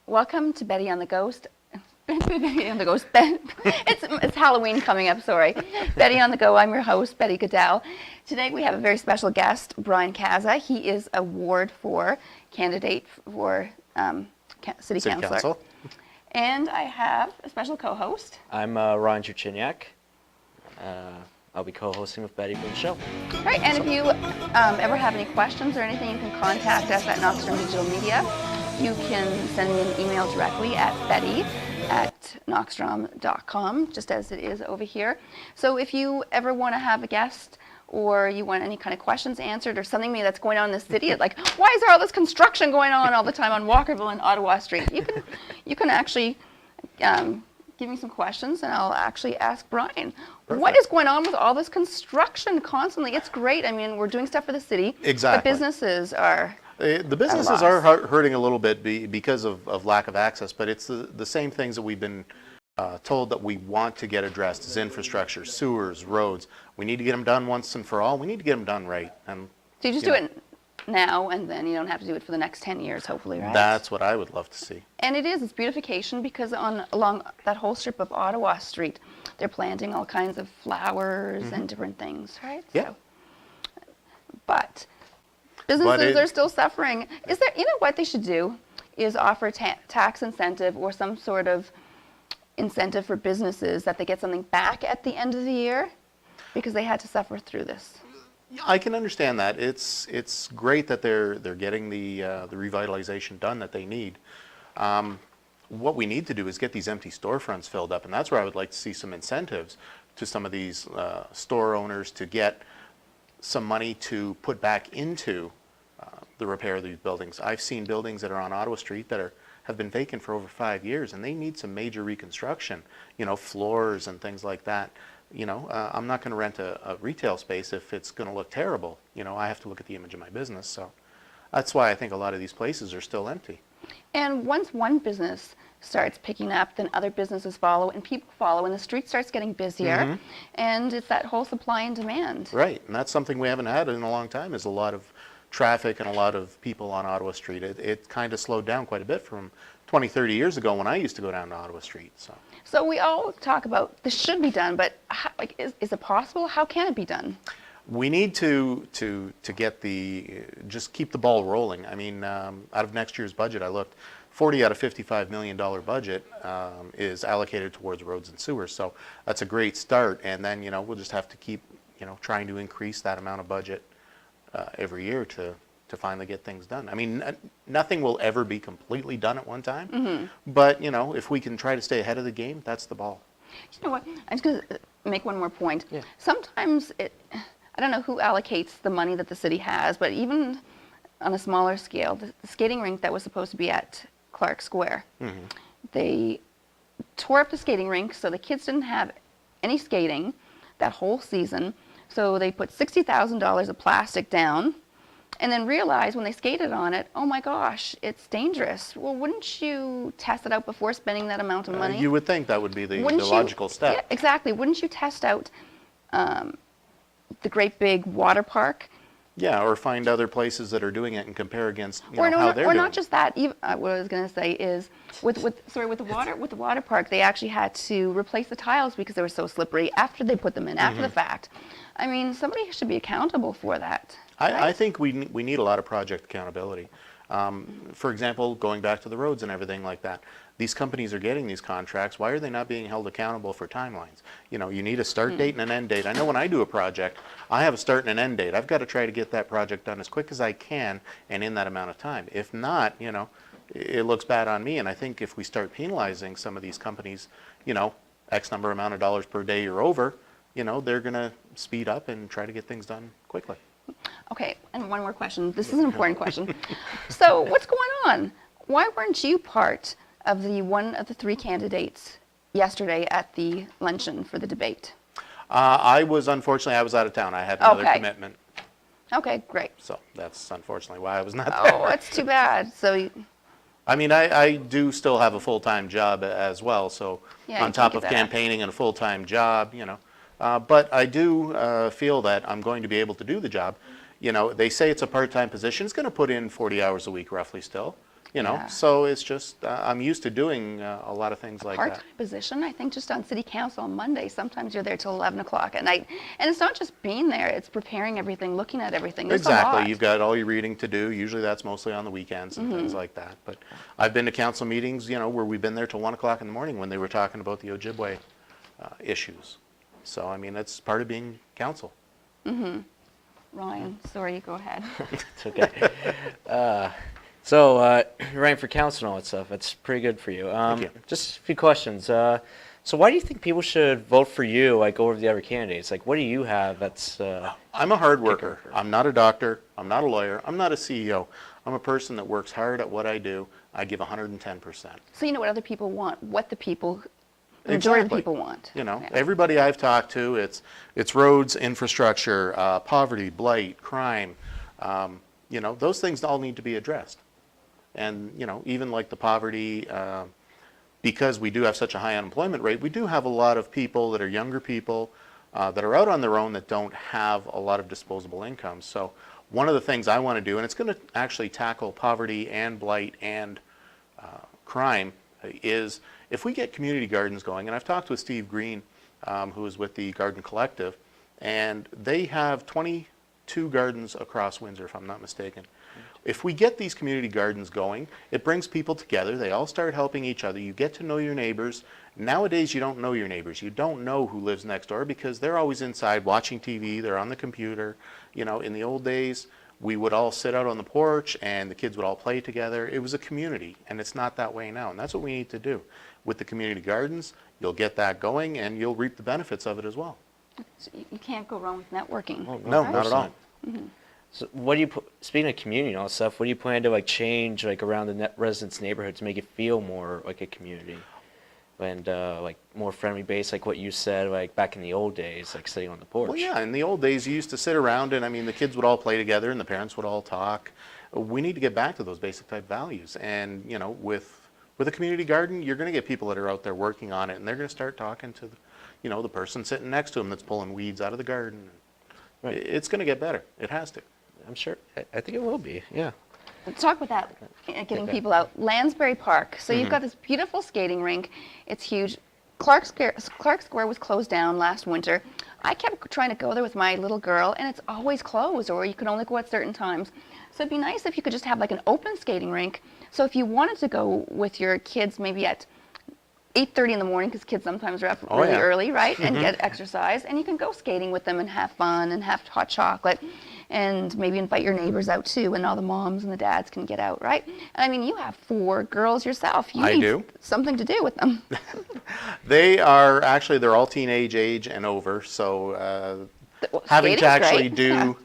Welcome to Betty on the Ghost. Betty on the Ghost. It's Halloween coming up, sorry. Betty on the Go, I'm your host, Betty Gudel. Today we have a very special guest, Brian Caza. He is a Ward 4 candidate for City Councilor. And I have a special co-host. I'm Ryan Juchiniak. I'll be co-hosting with Betty for the show. All right, and if you ever have any questions or anything, you can contact us at Knoxstrom Digital Media. You can send me an email directly at betty@knoxstrom.com, just as it is over here. So if you ever want to have a guest or you want any kind of questions answered or something maybe that's going on in the city, like why is there all this construction going on all the time on Walkerville and Ottawa Street? You can actually give me some questions and I'll actually ask Brian. Perfect. What is going on with all this construction constantly? It's great. I mean, we're doing stuff for the city. Exactly. But businesses are The businesses are hurting a little bit because of lack of access, but it's the same things that we've been told that we want to get addressed is infrastructure, sewers, roads. We need to get them done once and for all. We need to get them done right. And so you just do it now, and then you don't have to do it for the next 10 years, hopefully, right? That's what I would love to see. And it's beautification, because along that whole strip of Ottawa Street, they're planting all kinds of flowers and different things, right? Yeah. So, but businesses are still suffering. Is there, you know what they should do is offer tax incentive or some sort of incentive for businesses that they get something back at the end of the year because they had to suffer through this. I can understand that. It's great that they're getting the revitalization done that they need. What we need to do is get these empty storefronts filled up, and that's where I would like to see some incentives to some of these store owners to get some money to put back into the repair of these buildings. I've seen buildings that are on Ottawa Street that have been vacant for over 5 years, and they need some major reconstruction, floors and things like that. I'm not going to rent a retail space if it's going to look terrible. I have to look at the image of my business, so that's why I think a lot of these places are still empty. And once one business starts picking up, then other businesses follow, and people follow, and the street starts getting busier, and it's that whole supply and demand. Right, and that's something we haven't had in a long time, is a lot of traffic and a lot of people on Ottawa Street. It kind of slowed down quite a bit from 20, 30 years ago when I used to go down to Ottawa Street. So we all talk about this should be done, but how, is it possible? How can it be done? We need to get just keep the ball rolling. I mean, out of next year's budget, I looked, 40 out of $55 million budget is allocated towards roads and sewers. So that's a great start. And then, we'll just have to keep, trying to increase that amount of budget every year to finally get things done. I mean, nothing will ever be completely done at one time. But, if we can try to stay ahead of the game, that's the ball. You know what? I'm just going to make one more point. Yeah. Sometimes I don't know who allocates the money that the city has, but even on a smaller scale, the skating rink that was supposed to be at Clark Square, they tore up the skating rink, so the kids didn't have any skating that whole season. So they put $60,000 of plastic down and then realized when they skated on it, oh my gosh, it's dangerous. Well, wouldn't you test it out before spending that amount of money? You would think that would be the logical step. Yeah, exactly. Wouldn't you test out the great big water park? Yeah, or find other places that are doing it and compare against how they're doing. Or not just that. Even, what I was going to say is, with the water park, they actually had to replace the tiles because they were so slippery after they put them in, after the fact. I mean, somebody should be accountable for that. Right? I think we need a lot of project accountability. For example, going back to the roads and everything like that. These companies are getting these contracts. Why are they not being held accountable for timelines? You need a start date and an end date. I know when I do a project, I have a start and an end date. I've got to try to get that project done as quick as I can and in that amount of time. If not, it looks bad on me. And I think if we start penalizing some of these companies, X number amount of dollars per day or over, they're going to speed up and try to get things done quickly. Okay, and one more question. This is an important question. So what's going on? Why weren't you part of one of the three candidates yesterday at the luncheon for the debate? Unfortunately, I was out of town. I had another commitment. Okay, great. So that's unfortunately why I was not there. Oh, that's too bad. So. I mean, I do still have a full-time job as well. So on top of campaigning and a full-time job, but I do feel that I'm going to be able to do the job. They say it's a part-time position. It's going to put in 40 hours a week roughly still. You know, Yeah. so it's just, I'm used to doing a lot of things like that. Part-time position, I think just on city council on Monday, sometimes you're there till 11 o'clock at night. And it's not just being there, it's preparing everything, looking at everything. There's a Exactly. lot. You've got all your reading to do. Usually that's mostly on the weekends and things like that. But I've been to council meetings, you know, where we've been there till 1 o'clock in the morning when they were talking about the Ojibwe issues. So, I mean, that's part of being council. Ryan, sorry, you go ahead. It's okay. So you're running for council and all that stuff. That's pretty good for you. Thank you. Just a few questions. So why do you think people should vote for you, like, over the other candidates? Like, what do you have that's... I'm a hard worker. I'm not a doctor. I'm not a lawyer. I'm not a CEO. I'm a person that works hard at what I do. I give 110%. So you know what other people want, what the majority of the people want. You know, Yeah. everybody I've talked to, it's roads, infrastructure, poverty, blight, crime. You know, those things all need to be addressed. And, you know, even like the poverty, because we do have such a high unemployment rate, we do have a lot of people that are younger people that are out on their own that don't have a lot of disposable income. So one of the things I want to do, and it's going to actually tackle poverty and blight and crime, is if we get community gardens going, and I've talked with Steve Green, who is with the Garden Collective, and they have 22 gardens across Windsor, if I'm not mistaken. If we get these community gardens going, it brings people together. They all start helping each other. You get to know your neighbors. Nowadays, you don't know your neighbors. You don't know who lives next door because they're always inside watching TV. They're on the computer. You know, in the old days, we would all sit out on the porch and the kids would all play together. It was a community, and it's not that way now. And that's what we need to do. With the community gardens, you'll get that going, and you'll reap the benefits of it as well. So you can't go wrong with networking. Oh, No, not at all. So what do you, speaking of community and all that stuff, what do you plan to, like, change, like, around the residents' neighborhood to make it feel more like a community? And, like, more friendly based, like what you said, like, back in the old days, like, sitting on the porch. Well, yeah, in the old days, you used to sit around, and I mean, the kids would all play together, and the parents would all talk. We need to get back to those basic type values. And, you know, with a community garden, you're going to get people that are out there working on it, and they're going to start talking to, you know, the person sitting next to them that's pulling weeds out of the garden. Right. It's going to get better. It has to. I'm sure. I think it will be, yeah. Let's talk about that, getting Okay. people out. Lansbury Park. So you've got this beautiful skating rink. It's huge. Clark Square was closed down last winter. I kept trying to go there with my little girl, and it's always closed, or you can only go at certain times. So it'd be nice if you could just have like an open skating rink. So if you wanted to go with your kids maybe at 8:30 in the morning, because kids sometimes are up Oh, really yeah. early, right? And get exercise, and you can go skating with them and have fun and have hot chocolate, and maybe invite your neighbors out too, and all the moms and the dads can get out, right? And I mean, you have 4 girls yourself. You I need do. something to do with them. They are actually, they're all teenage age and over, so having to Skating's actually great, do,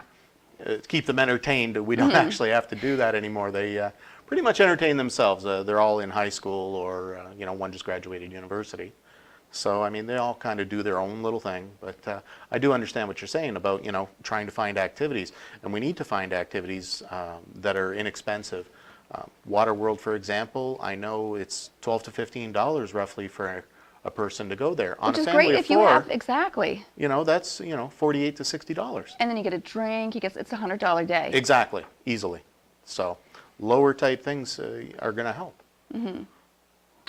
keep them entertained, we don't actually have to do that anymore. They pretty much entertain themselves. They're all in high school or, you know, one just graduated university. So, I mean, they all kind of do their own little thing. But I do understand what you're saying about, you know, trying to find activities. And we need to find activities that are inexpensive. Waterworld, for example, I know it's $12 to $15 roughly for a person to go there. On Which a is family great of if you 4, have, exactly. you know, that's, you know, $48 to $60. And then you get a drink, it's a $100 day. Exactly, easily. So lower type things are going to help.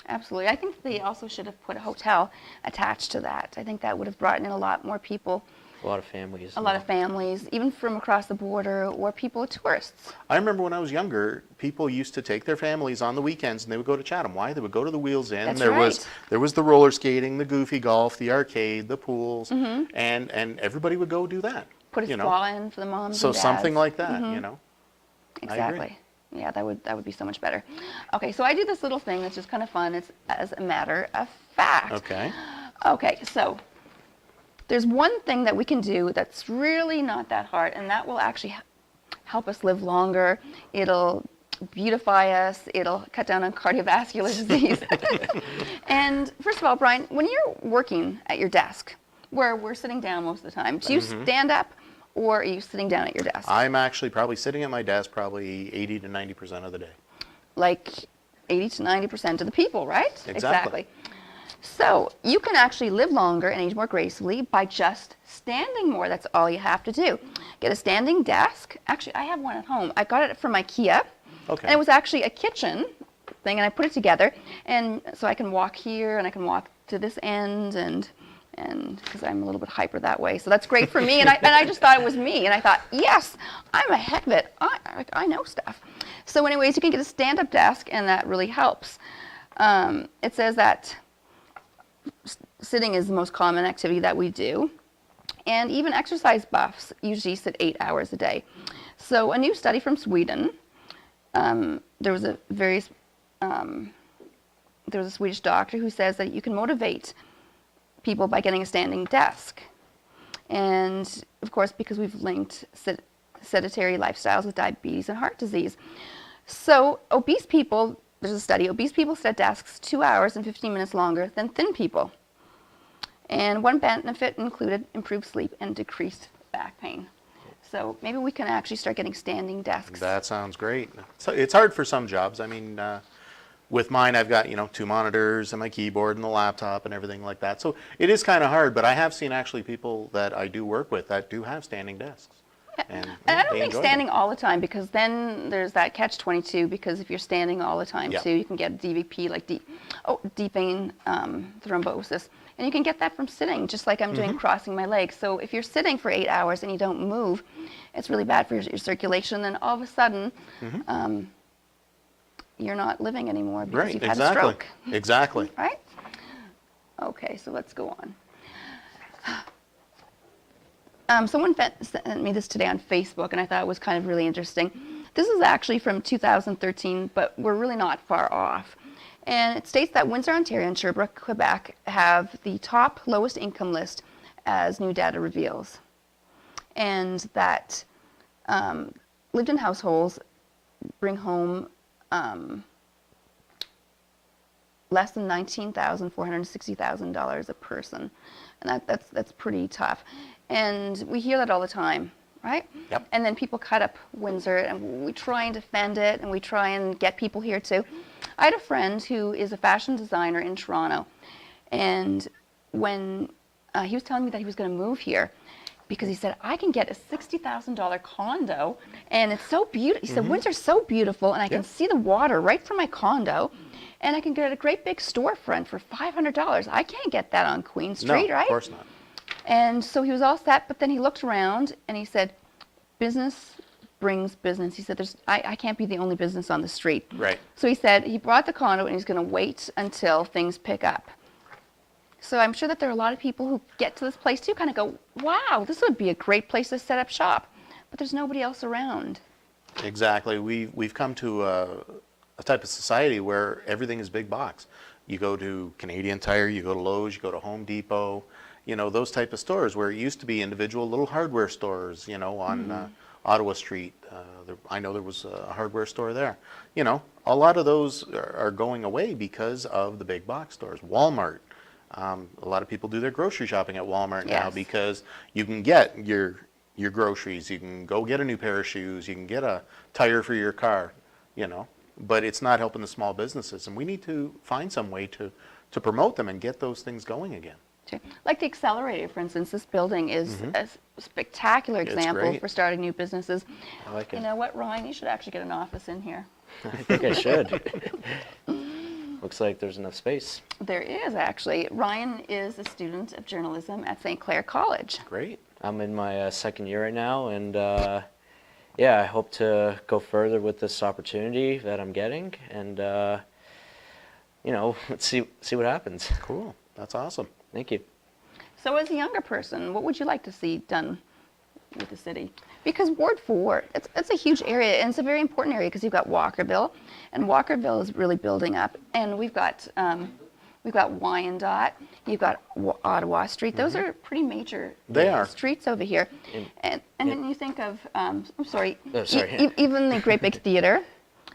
Absolutely. I think they also should have put a hotel attached to that. I think that would have brought in a lot more people, A lot of families. a lot of families, even from across the border, or people, tourists. I remember when I was younger, people used to take their families on the weekends and they would go to Chatham. Why? They would go to the Wheels Inn. That's there right. there was the roller skating, the goofy golf, the arcade, the pools, and everybody would go do that. Put a you know? spa in for the moms So and dads. something like that, you know. I agree. Exactly. Yeah, that would be so much better. Okay, so I do this little thing that's just kind of fun. It's as a matter of fact. Okay. Okay, so there's one thing that we can do that's really not that hard, and that will actually help us live longer. It'll beautify us. It'll cut down on cardiovascular disease. And first of all, Brian, when you're working at your desk, where we're sitting down most of the time, do you stand up or are you sitting down at your desk? I'm actually probably sitting at my desk probably 80 to 90% of the day. Like 80 to 90% of the people, right? Exactly. So you can actually live longer and age more gracefully by just standing more. That's all you have to do. Get a standing desk. Actually, I have one at home. I got it from IKEA. Okay. And it was actually a kitchen thing, and I put it together, and so I can walk here, and I can walk to this end, and because I'm a little bit hyper that way, so that's great for me. And I just thought it was me, and I thought, yes, I'm a heck of it. I know stuff. So anyways, you can get a stand-up desk, and that really helps. It says that sitting is the most common activity that we do, and even exercise buffs usually sit 8 hours a day. So a new study from Sweden, there was a Swedish doctor who says that you can motivate people by getting a standing desk. And of course, because we've linked sedentary lifestyles with diabetes and heart disease. So obese people, there's a study, obese people sit at desks 2 hours and 15 minutes longer than thin people. And one benefit included improved sleep and decreased back pain. So maybe we can actually start getting standing desks. That sounds great. So it's hard for some jobs. I mean, with mine, I've got, 2 monitors and my keyboard and the laptop and everything like that. So it is kind of hard, but I have seen actually people that I do work with that do have standing desks. And I don't they think enjoy standing them. all the time, because then there's that catch-22, because if you're standing all the time Yeah. too, you can get DVP, like deep vein thrombosis. And you can get that from sitting, just like I'm doing crossing my legs. So if you're sitting for 8 hours and you don't move, it's really bad for your circulation. Then all of a sudden, you're not living anymore because Right, you've had a exactly. stroke. Exactly. Right? Okay, so let's go on. Someone sent me this today on Facebook, and I thought it was kind of really interesting. This is actually from 2013, but we're really not far off. And it states that Windsor, Ontario, and Sherbrooke, Quebec have the top lowest income list, as new data reveals. And that lived-in households bring home less than $19,460,000 a person. And that's pretty tough. And we hear that all the time, right? Yep. And then people cut up Windsor, and we try and defend it, and we try and get people here too. I had a friend who is a fashion designer in Toronto, and when he was telling me that he was going to move here, because he said, I can get a $60,000 condo, and it's so beautiful. He said, Windsor's so beautiful, and I can see the water right from my condo, and I can get a great big storefront for $500. I can't get that on Queen Street, No, right? of course not. And so he was all set, but then he looked around, and he said, business brings business. He said, I can't be the only business on the street. Right. So he said he bought the condo, and he's going to wait until things pick up. So I'm sure that there are a lot of people who get to this place too, kind of go, wow, this would be a great place to set up shop. But there's nobody else around. Exactly. We've come to a type of society where everything is big box. You go to Canadian Tire, you go to Lowe's, you go to Home Depot, those type of stores where it used to be individual little hardware stores, on Ottawa Street. I know there was a hardware store there. A lot of those are going away because of the big box stores. Walmart. A lot of people do their grocery shopping at Walmart now Yes. because you can get your groceries. You can go get a new pair of shoes. You can get a tire for your car, but it's not helping the small businesses. And we need to find some way to promote them and get those things going again. Like the Accelerator, for instance, this building is a spectacular It's example great. for starting new businesses. I like it. You know what, Ryan? You should actually get an office in here. I think I should. Looks like there's enough space. There is, actually. Ryan is a student of journalism at St. Clair College. Great. I'm in my second year right now, and I hope to go further with this opportunity that I'm getting, and let's see what happens. Cool. That's awesome. Thank you. So as a younger person, what would you like to see done with the city? Because Ward 4, it's a huge area, and it's a very important area because you've got Walkerville, and Walkerville is really building up, and we've got Wyandotte, you've got Ottawa Street. Those are pretty major They are. streets over here. And then you think of, I'm sorry, Oh, sorry. even the great big theater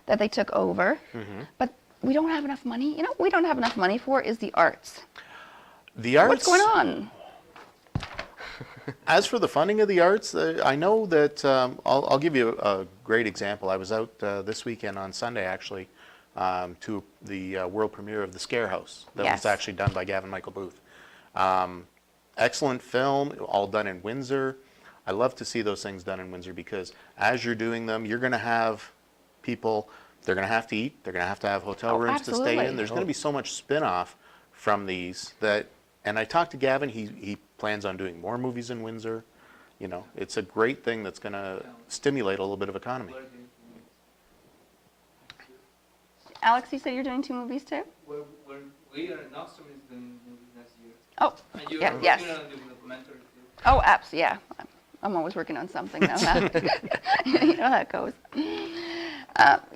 that they took over, but we don't have enough money. We don't have enough money for is the arts. The arts. What's going on? As for the funding of the arts, I know that I'll give you a great example. I was out this weekend on Sunday, actually, to the world premiere of The Scare House that Yes. was actually done by Gavin Michael Booth. Excellent film, all done in Windsor. I love to see those things done in Windsor because as you're doing them, you're going to have people, they're going to have to eat, they're going to have hotel Oh, rooms to stay absolutely. in. There's going to be so much spin-off from these that, and I talked to Gavin, he plans on doing more movies in Windsor. You know, it's a great thing that's going to stimulate a little bit of economy. Alex, you said you're doing 2 movies too? We are now doing movies next year. Oh, And you yeah, are yes. working on the documentary too. Oh, apps, yeah. I'm always working on something now. Huh? You know how it goes.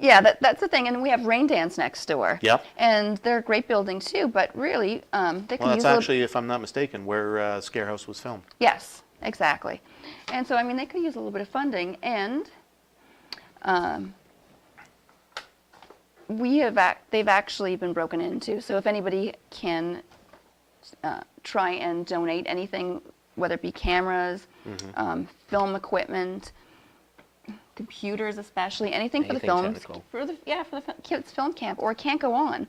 Yeah, that's the thing. And we have Rain Dance next door. Yep. And they're a great building too, but really, they can Well, use that's a little. actually, if I'm not mistaken, where Scarehouse was filmed. Yes, exactly. And so, I mean, they could use a little bit of funding, and they've actually been broken into. So if anybody can try and donate anything, whether it be cameras, film equipment, computers especially, anything for the Anything films, technical. for the kids film camp, or Can't Go On.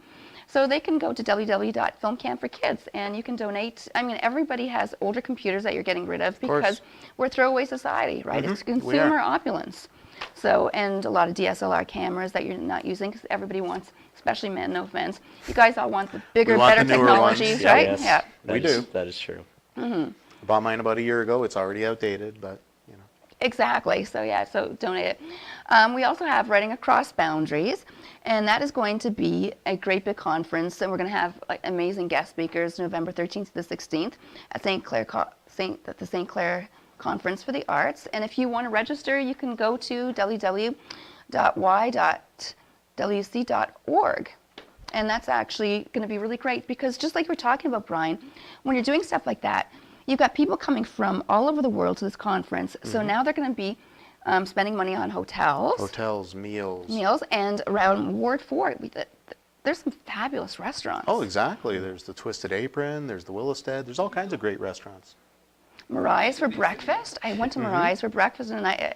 So they can go to www.filmcampforkids and you can donate. I mean, everybody has older computers that you're getting rid of course. because we're a throwaway society, right? It's We are. consumer opulence. So, and a lot of DSLR cameras that you're not using because everybody wants, especially men, no offense. You guys all want the bigger, want better the newer ones. technologies, Yeah. right? Yes, Yeah. We do. That is true. I bought mine about a year ago. It's already outdated, but, you know. Exactly. So yeah, so donate it. We also have Writing Across Boundaries, and that is going to be a great big conference. And we're going to have like amazing guest speakers November 13th to the 16th at the St. Clair Conference for the Arts. And if you want to register, you can go to www.y.wc.org. And that's actually going to be really great because just like we're talking about, Brian, when you're doing stuff like that, you've got people coming from all over the world to this conference. So now they're going to be spending money on Hotels, meals. and around Ward 4, there's some fabulous restaurants. Oh, exactly. There's the Twisted Apron. There's the Ouellette Av. There's all kinds of great restaurants. Mariah's for breakfast. I went to Mariah's for breakfast and I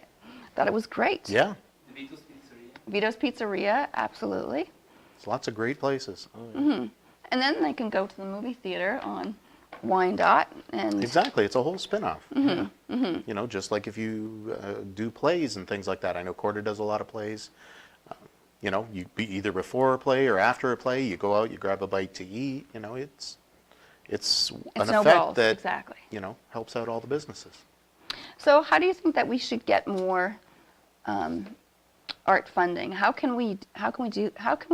thought it was great. Yeah. The Vito's Pizzeria. Vito's Pizzeria, absolutely. There's lots of great places. And then they can go to the movie theater on Wyandotte and Exactly. It's a whole spin-off. You know, just like if you do plays and things like that. I know Corda does a lot of plays. You know, you be either before a play or after a play, you go out, you grab a bite to eat. You know, it's an snowballs, effect that, exactly. you know, helps out all the businesses. So how do you think that we should get more art funding? How can we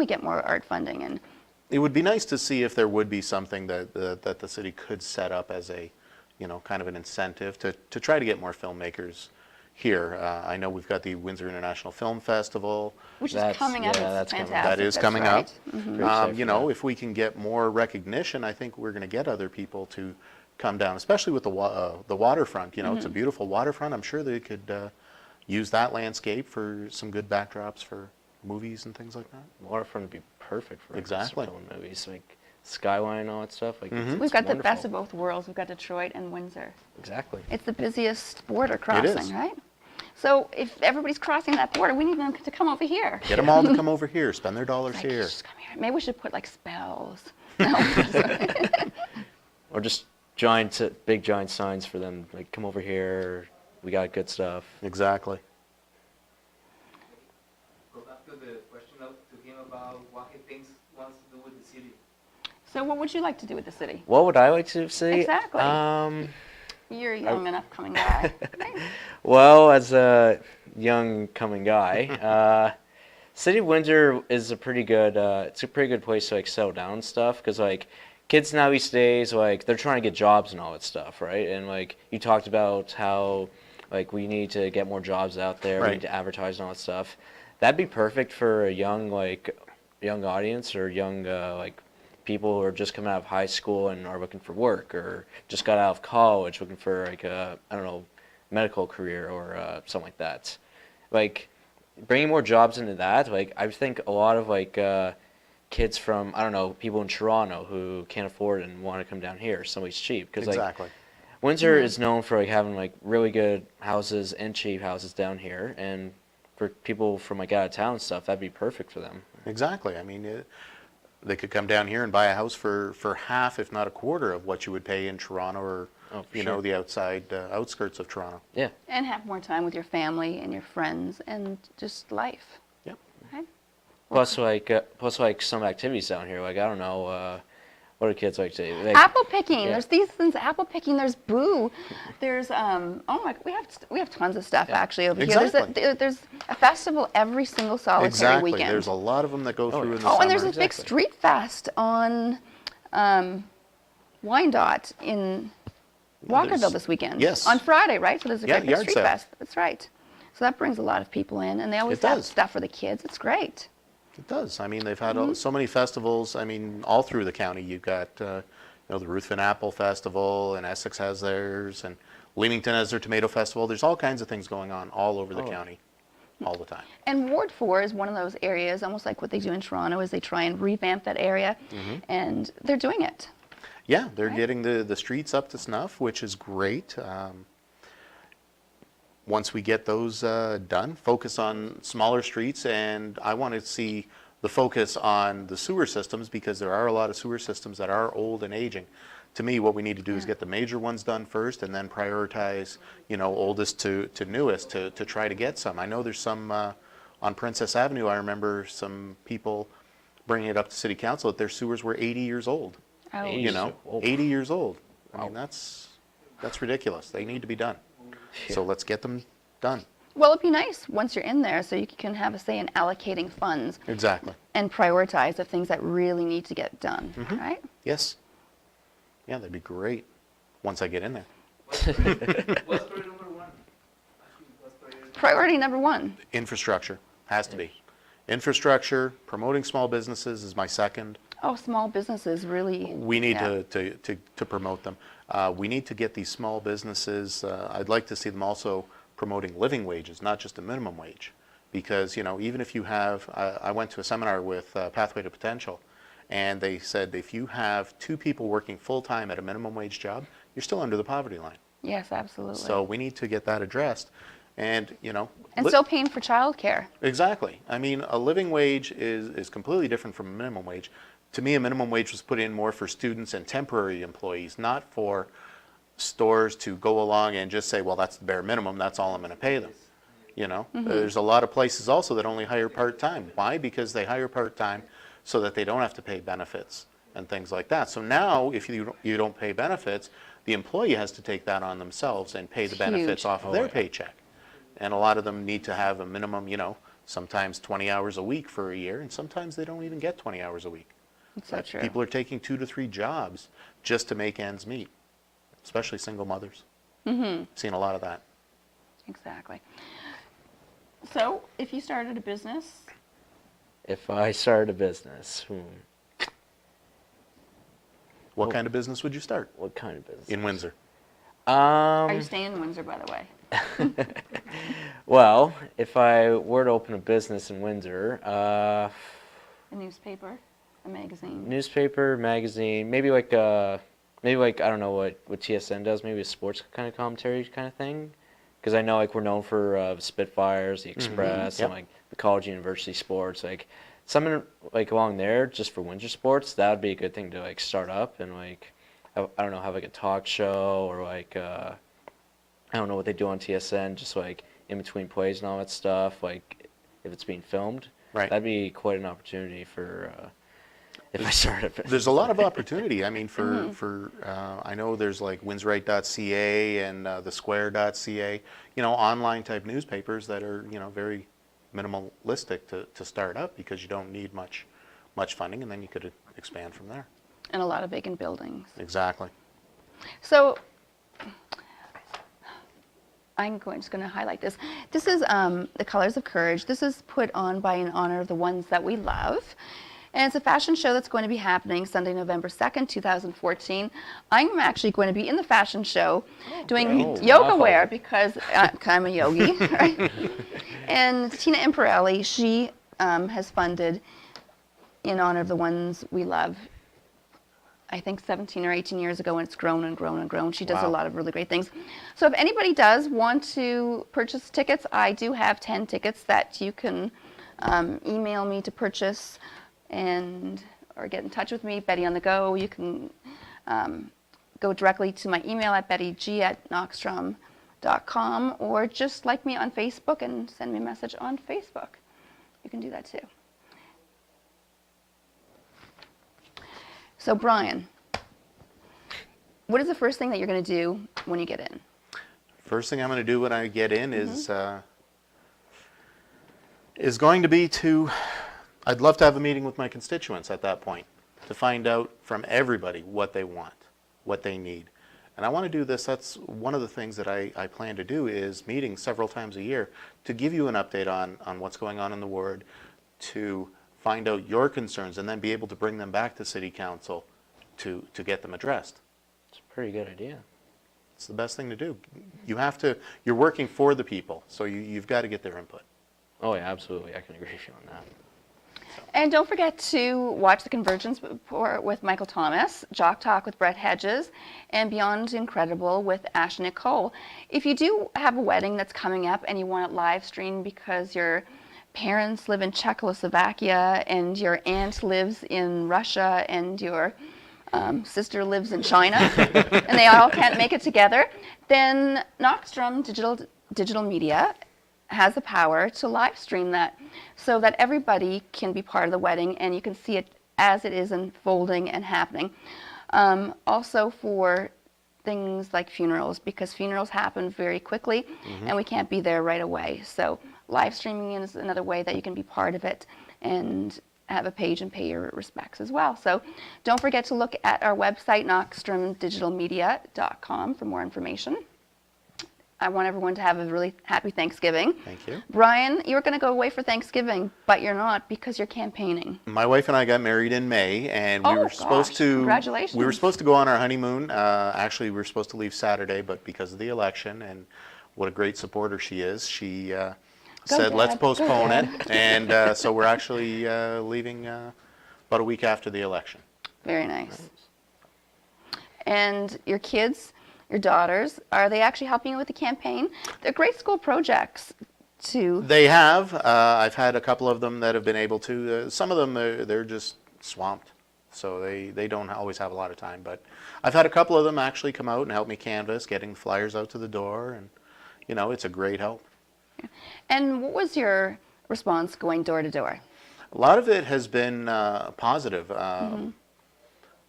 get more art funding? And It would be nice to see if there would be something that the city could set up as a, you know, kind of an incentive to try to get more filmmakers here. I know we've got the Windsor International Film Festival. which is That's- coming up. yeah, It's that's coming. fantastic. That is That's coming right. up. Very excited You for know, that. if we can get more recognition, I think we're going to get other people to come down, especially with the waterfront. You know, it's a beautiful waterfront. I'm sure they could use that landscape for some good backdrops for movies and things like that. Waterfront would be perfect for Exactly. film movies, like Skyline and all that stuff. Like it's We've got the wonderful. best of both worlds. We've got Detroit and Windsor. Exactly. It's the busiest border crossing, is. right? So if everybody's crossing that border, we need them to come over here. Get them all to come over here, spend their dollars Like, here. just come here. Maybe we should put like spells. No. Or just big giant signs for them, like come over here. We got good stuff. Exactly. Go back to the question to him about what he thinks wants to do with the city. So what would you like to do with the city? What would I like to see? Exactly. You're a young enough coming guy. Well, as a young coming guy, City of Windsor is a pretty good. It's a pretty good place to like settle down and stuff because like kids now these days like they're trying to get jobs and all that stuff, right? And like you talked about how like we need to get more jobs out there, we Right. need to advertise and all that stuff. That'd be perfect for a young audience or young like people who are just coming out of high school and are looking for work or just got out of college looking for like a I don't know medical career or something like that. Like bringing more jobs into that. Like I think a lot of like kids from I don't know people in Toronto who can't afford it and want to come down here. Somebody's cheap because like Exactly. Windsor is known for like having like really good houses and cheap houses down here, and for people from like out of town and stuff, that'd be perfect for them. Exactly. I mean, they could come down here and buy a house for half, if not a quarter, of what you would pay in Toronto or, Oh, for you know, sure. the outskirts of Toronto. Yeah, And have more time with your family and your friends and just life. Yep. Plus like some activities down here. Like I don't know, what do kids like to do? Like, Apple picking. yeah. There's these things. Apple picking. There's Boo. There's oh my. We have tons of stuff actually over here. Exactly. There's a festival every single solitary Exactly. weekend. There's a lot of them that go through in the Oh, summer. and there's a big street fest on Wyandotte in Walkerville this weekend. Yes. On Friday, right? So there's a Yeah, great big yard street sale. fest. That's right. So that brings a lot of people in, and they always It have does. stuff for the kids. It's great. It does. I mean, they've had Mm-hmm. so many festivals. I mean, all through the county. You've got, the Ruthven Apple Festival, and Essex has theirs, and Leamington has their Tomato Festival. There's all kinds of things going on all over the county, all the time. And Ward 4 is one of those areas, almost like what they do in Toronto, is they try and revamp that area, and they're doing it. Yeah, they're Right. getting the streets up to snuff, which is great. Once we get those done, focus on smaller streets, and I want to see the focus on the sewer systems, because there are a lot of sewer systems that are old and aging. To me, what we need to do is get the major ones done first, and then prioritize, oldest to newest to try to get some. I know there's some on Princess Avenue. I remember some people bringing it up to City Council that their sewers were 80 years old. Oh. Eighty. 80 years old. I mean, that's ridiculous. They need to be done. So let's get them done. Well, it'd be nice once you're in there so you can have a say in allocating funds Exactly. and prioritize the things that really need to get done, right? Yes. Yeah, that'd be great once I get in there. What's priority number one? Actually, what's priority? Priority number one. Infrastructure has to be. Infrastructure, promoting small businesses is my second. Oh, small businesses really. We need yeah. to promote them. We need to get these small businesses, I'd like to see them also promoting living wages, not just a minimum wage. Because, even if you have, I went to a seminar with Pathway to Potential, and they said if you have 2 people working full-time at a minimum wage job, you're still under the poverty line. Yes, absolutely. So we need to get that addressed. And, and still paying for childcare. Exactly. I mean, a living wage is completely different from a minimum wage. To me, a minimum wage was put in more for students and temporary employees, not for stores to go along and just say, well, that's the bare minimum, that's all I'm going to pay them. There's a lot of places also that only hire part-time. Why? Because they hire part-time so that they don't have to pay benefits and things like that. So now, if you don't pay benefits, the employee has to take that on themselves and pay the benefits Huge. off of their paycheck. And a lot of them need to have a minimum, sometimes 20 hours a week for a year, and sometimes they don't even get 20 hours a week. It's so true. People are taking 2 to 3 jobs just to make ends meet, especially single mothers. Seen a lot of that. Exactly. So, if you started a business, If I started a business, What kind of business would you start what kind of business? in Windsor? are you staying in Windsor, by the way? Well, if I were to open a business in Windsor, A newspaper, a magazine. newspaper, magazine, maybe like I don't know what TSN does, maybe a sports kind of commentary kind of thing, because I know like we're known for Spitfires, the Express, Yep. and like the college university sports, like something like along there just for Windsor sports. That would be a good thing to like start up and like I don't know, have like a talk show or like I don't know what they do on TSN, just like in between plays and all that stuff, like if it's being filmed. Right. That'd be quite an opportunity for if I started a business. There's a lot of opportunity. I mean, for I know there's like windsrite.ca and thesquare.ca, online type newspapers that are, very minimalistic to start up, because you don't need much funding, and then you could expand from there. And a lot of vacant buildings. Exactly. So, just going to highlight this. This is the Colors of Courage. This is put on by in honor of the ones that we love. And it's a fashion show that's going to be happening Sunday, November 2nd, 2014. I'm actually going to be in the fashion show doing great. yoga Wow. wear because I'm a yogi. Right? And Tina Imparelli, she has funded in honor of the ones we love, I think 17 or 18 years ago, and it's grown and grown and grown. She does a Wow. lot of really great things. So if anybody does want to purchase tickets, I do have 10 tickets that you can email me to purchase or get in touch with me, Betty on the Go. You can go directly to my email at bettyg@knockstrom.com, or just like me on Facebook and send me a message on Facebook. You can do that too. So Brian, what is the first thing that you're going to do when you get in? First thing I'm going to do when I get in is going to be I'd love to have a meeting with my constituents at that point to find out from everybody what they want, what they need. And I want to do this, that's one of the things that I plan to do, is meetings several times a year to give you an update on what's going on in the ward, to find out your concerns and then be able to bring them back to City Council to get them addressed. It's a pretty good idea. It's the best thing to do. You're working for the people, so you've got to get their input. Oh yeah, absolutely. I can agree with you on that. And don't forget to watch the Convergence Report with Michael Thomas, Jock Talk with Brett Hedges, and Beyond Incredible with Ash Nicole. If you do have a wedding that's coming up and you want it live streamed because your parents live in Czechoslovakia and your aunt lives in Russia and your sister lives in China and they all can't make it together, then Knockstrom Digital Media has the power to live stream that so that everybody can be part of the wedding and you can see it as it is unfolding and happening. Also for things like funerals, because funerals happen very quickly and we can't be there right away. So live streaming is another way that you can be part of it and have a page and pay your respects as well. So don't forget to look at our website, knockstromdigitalmedia.com, for more information. I want everyone to have a really happy Thanksgiving. Thank you. Brian, you were going to go away for Thanksgiving, but you're not because you're campaigning. My wife and I got married in May, and we were supposed to. Congratulations. We were supposed to go on our honeymoon. Actually, we were supposed to leave Saturday, but because of the election and what a great supporter she is, she said, Dad. "Let's postpone Go, it." And so we're actually leaving about a week after the election. Very nice. And your kids, your daughters, are they actually helping you with the campaign? They're great school projects to... They have. I've had a couple of them that have been able to. Some of them, they're just swamped, so they don't always have a lot of time. But I've had a couple of them actually come out and help me canvass, getting flyers out to the door, and it's a great help. And what was your response going door to door? A lot of it has been positive.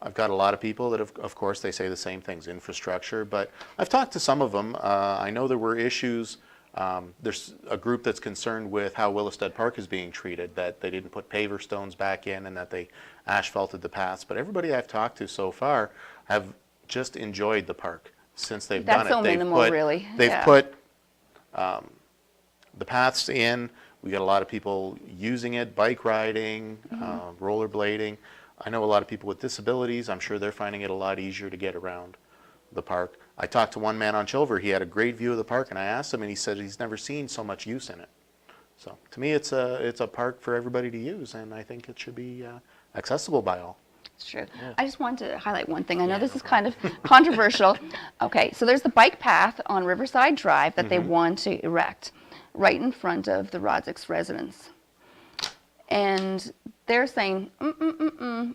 I've got a lot of people that, of course, they say the same things, infrastructure, but I've talked to some of them. I know there were issues. There's a group that's concerned with how Ouellette Park is being treated, that they didn't put paver stones back in and that they asphalted the paths. But everybody I've talked to so far have just enjoyed the park since they've done it. That's so minimal, really. They've put the paths in. We got a lot of people using it, bike riding, rollerblading. I know a lot of people with disabilities. I'm sure they're finding it a lot easier to get around the park. I talked to one man on Chilver. He had a great view of the park, and I asked him, and he said he's never seen so much use in it. So to me, it's a park for everybody to use, and I think it should be accessible by all. It's true. Yeah. I just wanted to highlight one thing. I know this is kind of controversial. Okay, so there's the bike path on Riverside Drive that they want to erect right in front of the Rodzic's residence. And they're saying,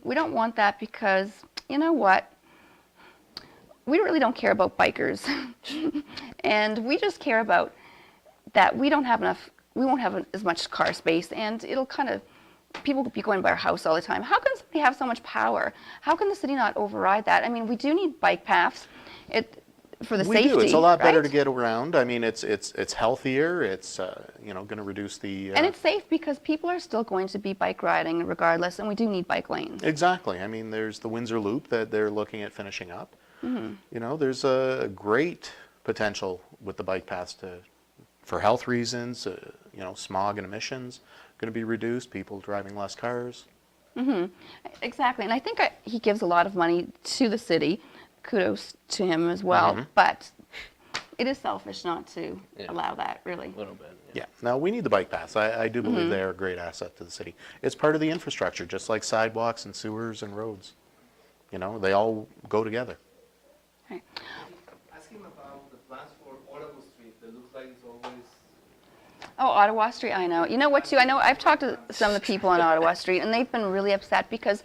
we don't want that because, you know what? We really don't care about bikers. And we just care about that we won't have as much car space, and it'll kind of, people will be going by our house all the time. How can somebody have so much power? How can the city not override that? I mean, we do need bike paths for the safety. We do. It's a lot better right? to get around. I mean, it's healthier. It's going to reduce the. And it's safe because people are still going to be bike riding regardless, and we do need bike lanes. Exactly. I mean, there's the Windsor Loop that they're looking at finishing up. There's a great potential with the bike paths for health reasons. Smog and emissions going to be reduced. People driving less cars. Exactly, and I think he gives a lot of money to the city. Kudos to him as well, but it is selfish not to allow that, really. A little bit. Yeah. Now, we need the bike paths. I do believe they are a great asset to the city. It's part of the infrastructure, just like sidewalks and sewers and roads. They all go together. Right. Ask him about the plans for Ottawa Street. It looks like it's always... Oh, Ottawa Street, I know. You know what, too? I know I've talked to some of the people on Ottawa Street, and they've been really upset because,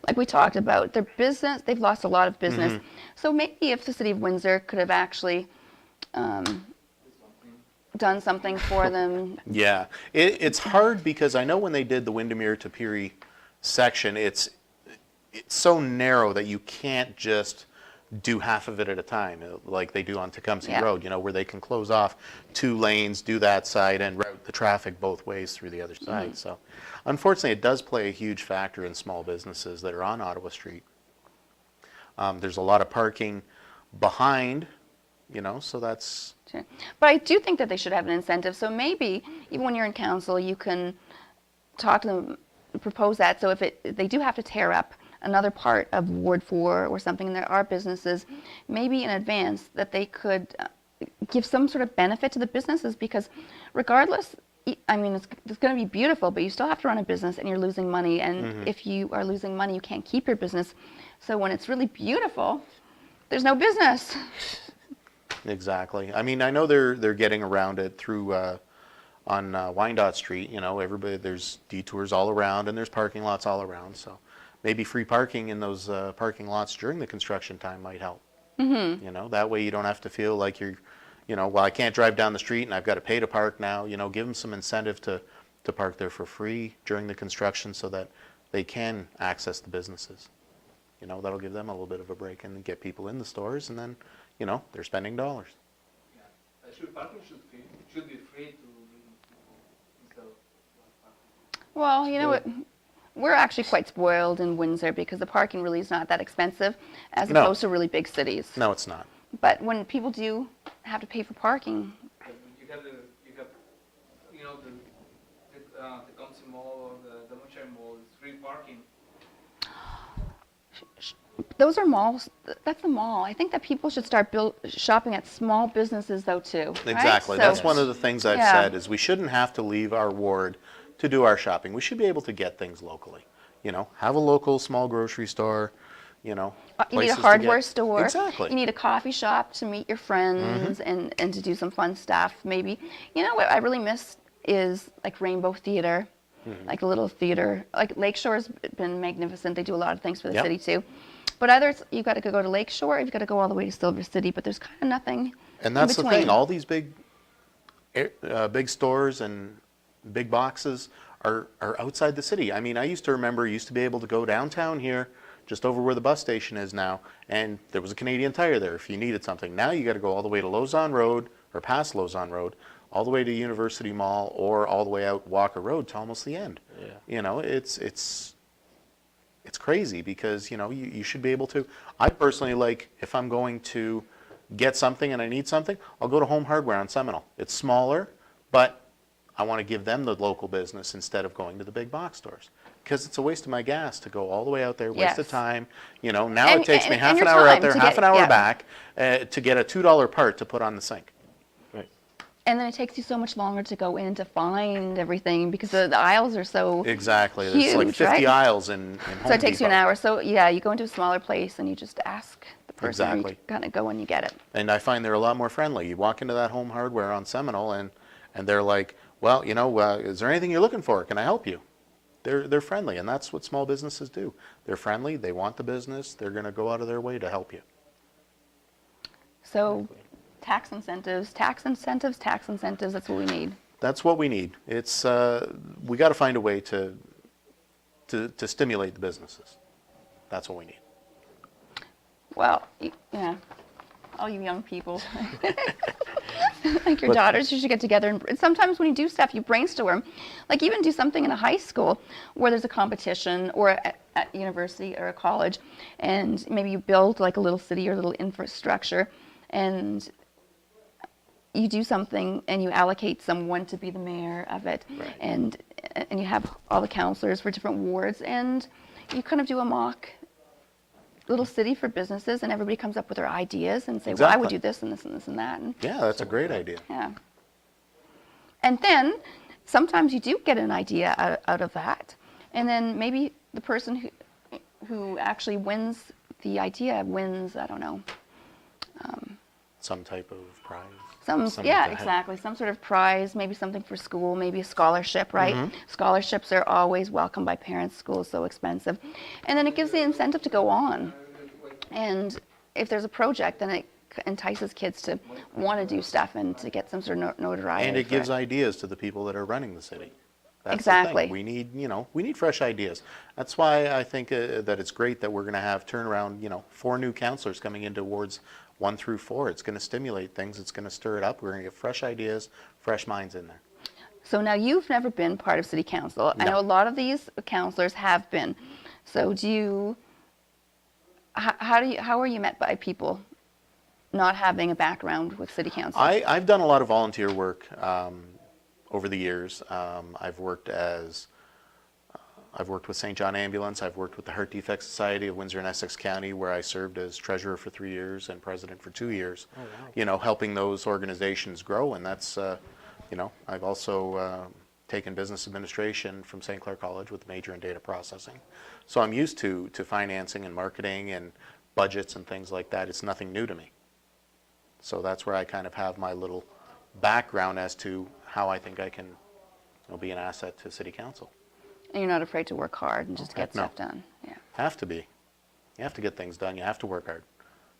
like we talked about, their business, they've lost a lot of business. So maybe if the city of Windsor could have actually done something for them. Yeah. It's hard because I know when they did the Windermere to Peary section, it's so narrow that you can't just do half of it at a time, like they do on Tecumseh Yeah. Road, where they can close off 2 lanes, do that side, and route the traffic both ways through the other side. So, unfortunately, it does play a huge factor in small businesses that are on Ottawa Street. There's a lot of parking behind, so that's... Sure. But I do think that they should have an incentive. So maybe even when you're in council, you can talk to them, propose that. So if they do have to tear up another part of Ward 4 or something, and there are businesses, maybe in advance that they could give some sort of benefit to the businesses, because regardless, I mean, it's going to be beautiful, but you still have to run a business and you're losing money. And if you are losing money, you can't keep your business. So when it's really beautiful, there's no business. Exactly. I mean, I know they're getting around it through on Wyandotte Street. Everybody, there's detours all around and there's parking lots all around. So maybe free parking in those parking lots during the construction time might help. That way you don't have to feel like you're, well, I can't drive down the street and I've got to pay to park now. Give them some incentive to park there for free during the construction so that they can access the businesses. That'll give them a little bit of a break and get people in the stores, and then, they're spending dollars. Yeah. Parking should be free to instead of parking. Well, you know what? We're actually quite spoiled in Windsor because the parking really is not that expensive as No. opposed to really big cities. No, it's not. But when people do have to pay for parking, You have the Tecumseh Mall or the Montreal Mall, it's free parking. those are malls. That's a mall. I think that people should start shopping at small businesses though too. Right? Exactly. So, That's one of the things I've yeah. said is we shouldn't have to leave our ward to do our shopping. We should be able to get things locally. Have a local small grocery store, You need a places to hardware get- store. Exactly. You need a coffee shop to meet your friends and to do some fun stuff. Maybe. What I really miss is like Rainbow Theater, like a little theater. Like Lakeshore's been magnificent. They do a lot of things for the Yep. city too. But others, you've got to go to Lakeshore. You've got to go all the way to Silver City. But there's kind of nothing. And that's in the between. thing. All these big stores and big boxes are outside the city. I mean, I used to be able to go downtown here, just over where the bus station is now, and there was a Canadian Tire there if you needed something. Now you got to go all the way to Lausanne Road or past Lausanne Road, all the way to University Mall, or all the way out Walker Road to almost the end. Yeah. It's crazy because you should be able to. I personally, like, if I'm going to get something and I need something, I'll go to Home Hardware on Seminole. It's smaller, but I want to give them the local business instead of going to the big box stores, because it's a waste of my gas to go all the way out there, waste of Yes. time. Now And- it takes me and half your an hour out time there, to half get- an hour yeah. back to get a $2 part to put on the sink. Right. And then it takes you so much longer to go in to find everything because the aisles are so Exactly. There's like huge, 50 right? aisles in Home So it takes you an Depot. hour. So yeah, you go into a smaller place and you just ask the person. And Exactly. you kind of go and you get it. And I find they're a lot more friendly. You walk into that Home Hardware on Seminole and they're like, well, is there anything you're looking for? Can I help you? They're friendly, and that's what small businesses do. They're friendly. They want the business. They're going to go out of their way to help you. So tax incentives, tax incentives, tax incentives. That's what we need. That's what we need. It's we got to find a way to stimulate the businesses. That's what we need. Well, yeah, all you young people, like your daughters, you should get together. And sometimes when you do stuff, you brainstorm. Like even do something in a high school where there's a competition, or at university or a college, and maybe you build like a little city or a little infrastructure, and you do something and you allocate someone to be the mayor of it, Right. and you have all the counselors for different wards, and you kind of do a mock little city for businesses, and everybody comes up with their ideas and say, well, I would Exactly. do this and this and this and that. And, Yeah, that's a great idea. yeah. And then sometimes you do get an idea out of that, and then maybe the person who actually wins the idea wins, I don't know, Some type of prize. Some Some yeah, like that. exactly. Some sort of prize, maybe something for school, maybe a scholarship, right? Mm-hmm. Scholarships are always welcome by parents. School is so expensive. And then it gives the incentive to go on. And if there's a project, then it entices kids to want to do stuff and to get some sort of notoriety. And it for gives ideas to the people that are running the city. That's Exactly. the thing. We need, we need fresh ideas. That's why I think that it's great that we're going to have turnaround, 4 new councillors coming into wards 1 through 4. It's going to stimulate things. It's going to stir it up. We're going to get fresh ideas, fresh minds in there. So now you've never been part of city council. I No. know a lot of these councillors have been. So how are you met by people not having a background with city council? I've done a lot of volunteer work over the years. I've worked with St. John Ambulance. I've worked with the Heart Defect Society of Windsor and Essex County, where I served as treasurer for 3 years and president for 2 years. Oh, wow. Helping those organizations grow. And that's, I've also taken business administration from St. Clair College with a major in data processing. So I'm used to financing and marketing and budgets and things like that. It's nothing new to me. So that's where I kind of have my little background as to how I think I can be an asset to city council. And you're not afraid to work hard and just get heck no. stuff done. Yeah. Have to be. You have to get things done. You have to work hard.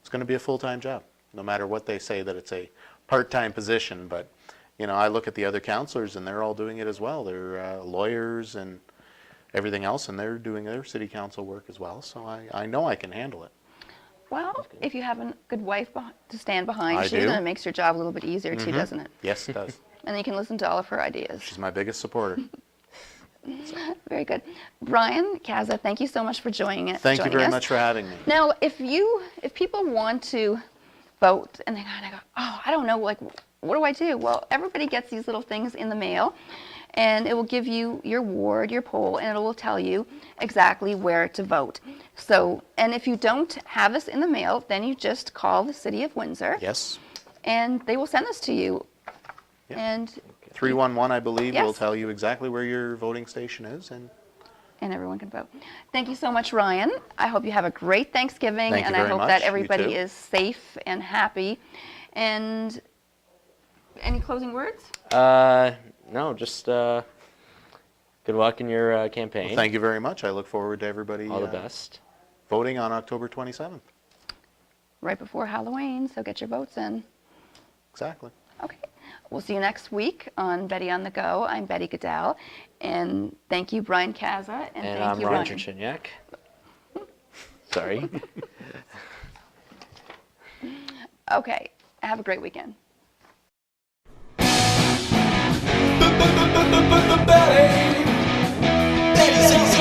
It's going to be a full-time job, no matter what they say that it's a part-time position. But, I look at the other councillors and they're all doing it as well. They're lawyers and everything else, and they're doing their city council work as well. So I know I can handle it. Well, if you have a good wife to stand behind I you, do. then it makes your job a little bit easier too, doesn't it? Yes, it does. And then you can listen to all of her ideas. She's my biggest supporter. Very good. Brian Caza, thank you so much for joining us. Thank you very much for having me. Now, if people want to vote and they kind of go, oh, I don't know, what do I do? Well, everybody gets these little things in the mail, and it will give you your ward, your poll, and it will tell you exactly where to vote. So, and if you don't have this in the mail, then you just call the City of Windsor. Yes. And they will send this to you. Yep. And 311, I believe, will Yes. tell you exactly where your voting station is. And everyone can vote. Thank you so much, Ryan. I hope you have a great Thanksgiving, Thank you and I very hope much. that You everybody too. is safe and happy. And any closing words? No, just good luck in your campaign. well, thank you very much. I look forward to everybody All the best. voting on October 27th. Right before Halloween, so get your votes in. Exactly. Okay. We'll see you next week on Betty on the Go. I'm Betty Gudel, and thank you, Brian Caza, and And thank I'm you, Roger Ryan. Chignac. Sorry. Okay. Have a great weekend. Betty, Betty's